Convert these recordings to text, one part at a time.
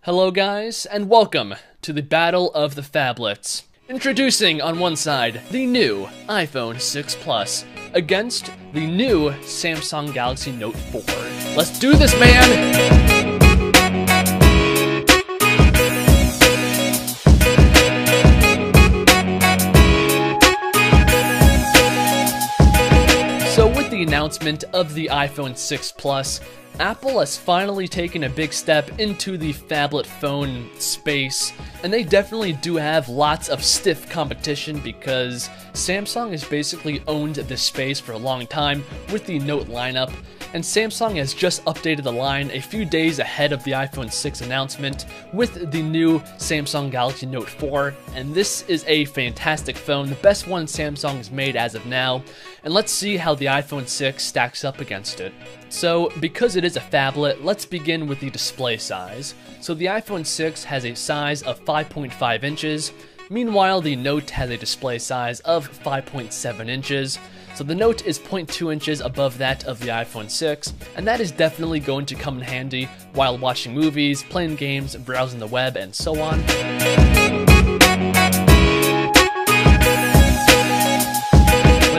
Hello guys, and welcome to the Battle of the Phablets. Introducing on one side, the new iPhone 6 Plus against the new Samsung Galaxy Note 4. Let's do this, man! So with the announcement of the iPhone 6 Plus, Apple has finally taken a big step into the phablet phone space, and they definitely do have lots of stiff competition because Samsung has basically owned this space for a long time with the Note lineup, and Samsung has just updated the line a few days ahead of the iPhone 6 announcement with the new Samsung Galaxy Note 4, and this is a fantastic phone, the best one Samsung has made as of now, and let's see how the iPhone 6 stacks up against it. So, because it is a phablet, let's begin with the display size. So the iPhone 6 has a size of 5.5 inches, meanwhile the Note has a display size of 5.7 inches. So the Note is 0.2 inches above that of the iPhone 6, and that is definitely going to come in handy while watching movies, playing games, browsing the web, and so on.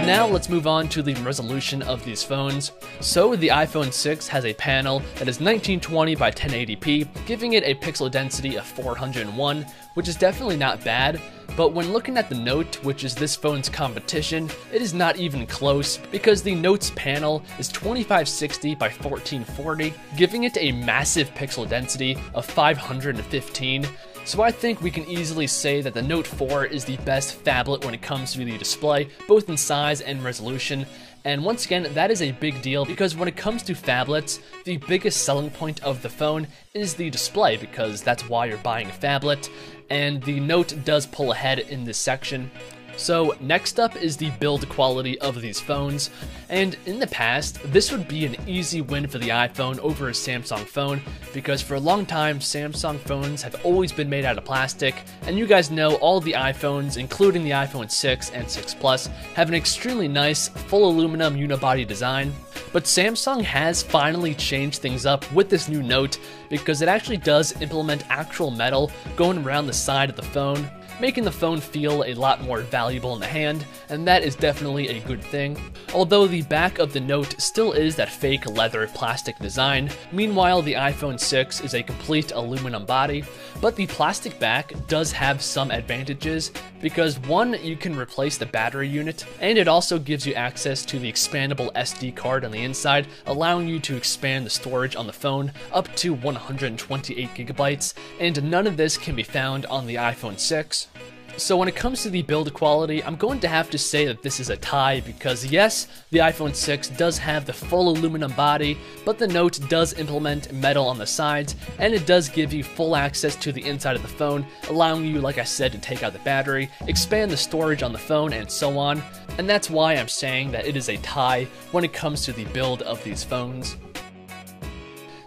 Now let's move on to the resolution of these phones. So the iPhone 6 has a panel that is 1920 by 1080p, giving it a pixel density of 401, which is definitely not bad, but when looking at the Note, which is this phone's competition, it is not even close because the Note's panel is 2560 by 1440, giving it a massive pixel density of 515. So I think we can easily say that the Note 4 is the best phablet when it comes to the display, both in size and resolution. And once again, that is a big deal because when it comes to phablets, the biggest selling point of the phone is the display because that's why you're buying a phablet, and the Note does pull ahead in this section. So next up is the build quality of these phones, and in the past, this would be an easy win for the iPhone over a Samsung phone, because for a long time, Samsung phones have always been made out of plastic, and you guys know all the iPhones, including the iPhone 6 and 6 Plus, have an extremely nice, full aluminum unibody design. But Samsung has finally changed things up with this new Note, because it actually does implement actual metal going around the side of the phone, making the phone feel a lot more valuable in the hand, and that is definitely a good thing. Although the back of the Note still is that fake leather plastic design, meanwhile the iPhone 6 is a complete aluminum body, but the plastic back does have some advantages because one, you can replace the battery unit, and it also gives you access to the expandable SD card on the inside, allowing you to expand the storage on the phone up to 128 gigabytes, and none of this can be found on the iPhone 6. So when it comes to the build quality, I'm going to have to say that this is a tie because yes, the iPhone 6 does have the full aluminum body, but the Note does implement metal on the sides, and it does give you full access to the inside of the phone, allowing you, like I said, to take out the battery, expand the storage on the phone, and so on. And that's why I'm saying that it is a tie when it comes to the build of these phones.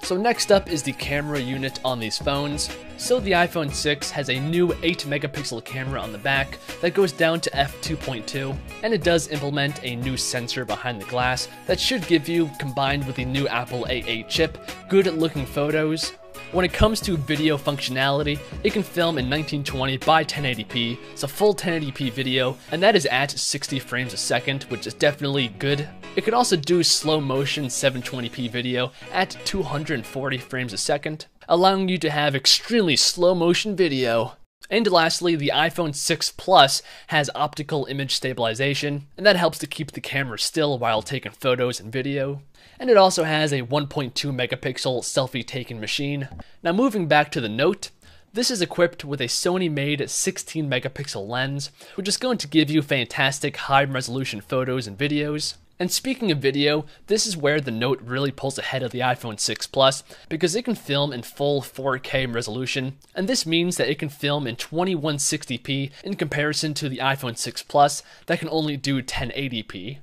So next up is the camera unit on these phones. So the iPhone 6 has a new 8 megapixel camera on the back that goes down to f2.2, and it does implement a new sensor behind the glass that should give you, combined with the new Apple A8 chip, good looking photos. When it comes to video functionality, it can film in 1920 by 1080p, it's a full 1080p video, and that is at 60 frames a second, which is definitely good. It can also do slow motion 720p video at 240 frames a second, allowing you to have extremely slow motion video. And lastly, the iPhone 6 Plus has optical image stabilization, and that helps to keep the camera still while taking photos and video. And it also has a 1.2 megapixel selfie taking machine. Now moving back to the Note, this is equipped with a Sony-made 16 megapixel lens, which is going to give you fantastic high-resolution photos and videos. And speaking of video, this is where the Note really pulls ahead of the iPhone 6 Plus because it can film in full 4K resolution, and this means that it can film in 2160p in comparison to the iPhone 6 Plus that can only do 1080p.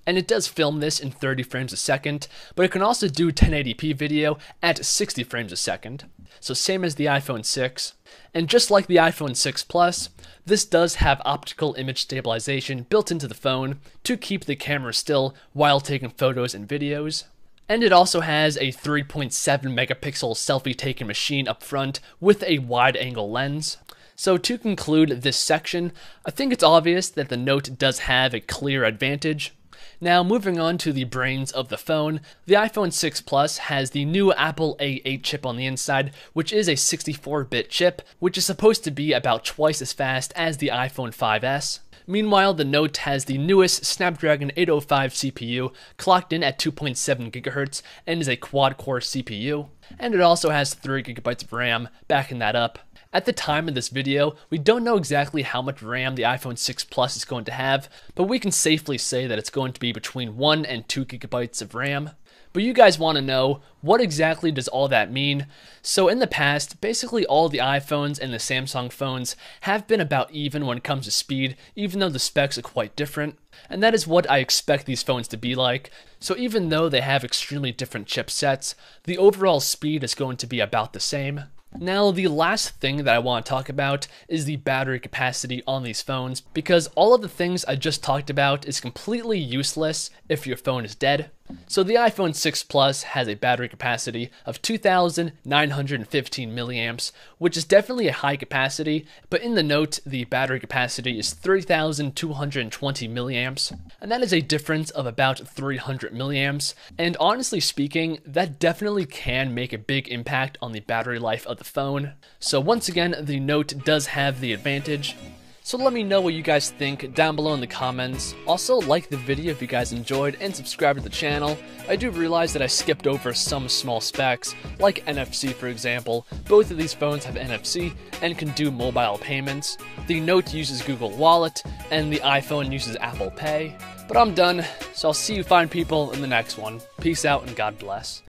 And it does film this in 30 frames a second, but it can also do 1080p video at 60 frames a second. So same as the iPhone 6. And just like the iPhone 6 Plus, this does have optical image stabilization built into the phone to keep the camera still while taking photos and videos. And it also has a 3.7 megapixel selfie taking machine up front with a wide angle lens. So to conclude this section, I think it's obvious that the Note does have a clear advantage. Now moving on to the brains of the phone, the iPhone 6 Plus has the new Apple A8 chip on the inside, which is a 64-bit chip, which is supposed to be about twice as fast as the iPhone 5S. Meanwhile, the Note has the newest Snapdragon 805 CPU, clocked in at 2.7 GHz, and is a quad-core CPU. And it also has 3 GB of RAM, backing that up. At the time of this video, we don't know exactly how much RAM the iPhone 6 Plus is going to have, but we can safely say that it's going to be between 1 and 2 GB of RAM. But you guys want to know, what exactly does all that mean? So in the past, basically all the iPhones and the Samsung phones have been about even when it comes to speed, even though the specs are quite different. And that is what I expect these phones to be like. So even though they have extremely different chipsets, the overall speed is going to be about the same. Now, the last thing that I want to talk about is the battery capacity on these phones, because all of the things I just talked about is completely useless if your phone is dead. So the iPhone 6 Plus has a battery capacity of 2,915 milliamps, which is definitely a high capacity, but in the Note, the battery capacity is 3,220 milliamps, and that is a difference of about 300 milliamps, and honestly speaking, that definitely can make a big impact on the battery life of the phone. So once again, the Note does have the advantage. So let me know what you guys think down below in the comments. Also, like the video if you guys enjoyed, and subscribe to the channel. I do realize that I skipped over some small specs, like NFC for example. Both of these phones have NFC and can do mobile payments. The Note uses Google Wallet, and the iPhone uses Apple Pay. But I'm done, so I'll see you fine people in the next one. Peace out and God bless.